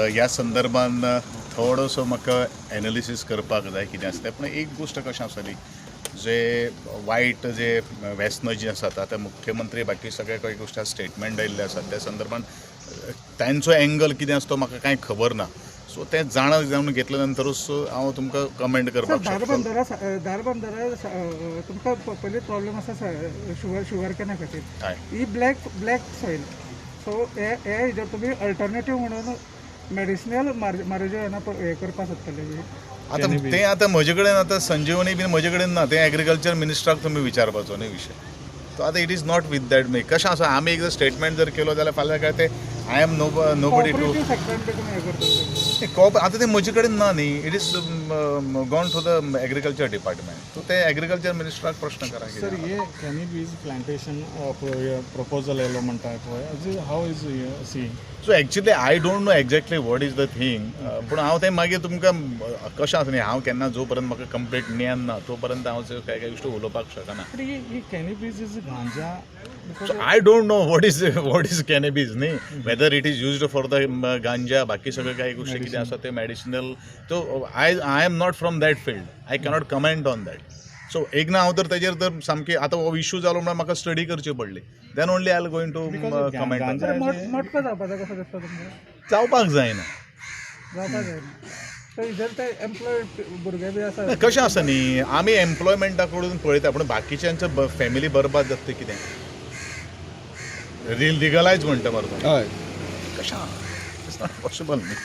ह्या संदर्भान थोडोसो म्हाका एनालिसीस करपाक जाय कितें आसता. पण एक गोश्ट कशें आसली जे वायट जे व्यसनां जी आसात आतां मुख्यमंत्री बाकी सगळे काही गोश्टी स्टेटमेंट आयिल्ले आसात त्या संदर्भान तांचो एंगल कितें आसा तो म्हाका कांय खबर ना. सो ते जाणून घेतल्या नंतरूच हांव तुमकां कमेंट करपाक शकता. दारबंदरा तुमकां पयलीं प्रॉब्लेम आसा शुगर कॅना खातीर हय ही ब्लॅक सॉयल. सो हे हेजेर तुमी अल्टरनेटीव म्हणून मेडिसिनल मारिजुआना हे करपाक सोदतले. आतां म्हजे कडेन आतां संजीवनी बीन म्हजे कडेन ना. ते एग्रीकल्चर मिनिस्टराक तुमी विचारपाचो न्ही विशय. तो आतां it is not with that may कशें आसा आमी एकदां स्टेटमेंट जर केलो जाल्यार फाल्यां काय ते आय एम नोबडी टू आतां ते म्हजे कडेन ना न्ही. It is gone to the agriculture department. So ते एग्रीकल्चर मिनिस्टराक प्रश्न करा. सर हे कॅनॅबिस प्लांटेशन प्रपोजल येयलो म्हणटा पळय हाव इज सी. So actually I don't know exactly what is the thing. पूण हांव तें मागीर तुमकां कशें आसा न्ही हांव केन्ना जो पर्यंत म्हाका कंप्लीट ज्ञान ना तो पर्यंत हांव काय काय गोश्टी उलोवपाक शकना. ही कॅनॅबिस इज गांजा. So I don't know what is cannabis न्ही. Whether it is used for the ganja बाकी सगळे काही गोष्टी कितें आसा ते मेडिसिनल. तो I am not from that field. I cannot comment on that. So एक ना हांव तर तेजेर तर सामकी आतां हो इश्यू जालो म्हणून म्हाका स्टडी करची पडली. Then only I going to comment. मोठको जावपाचो कसो दिसता तुमकां? जावपाक जायना. जावपाक जायना. सो हेजेर ते एम्प्लॉयड भुरगे बी आसा. कशें आसा न्ही आमी एम्प्लॉयमेंटा कडून पळयता पूण बाकीच्यांचो फॅमिली बरबाद जाता ते कितें लिगलायज म्हणटा मरे. हय कशें इट्स नॉट पॉसिबल न्ही.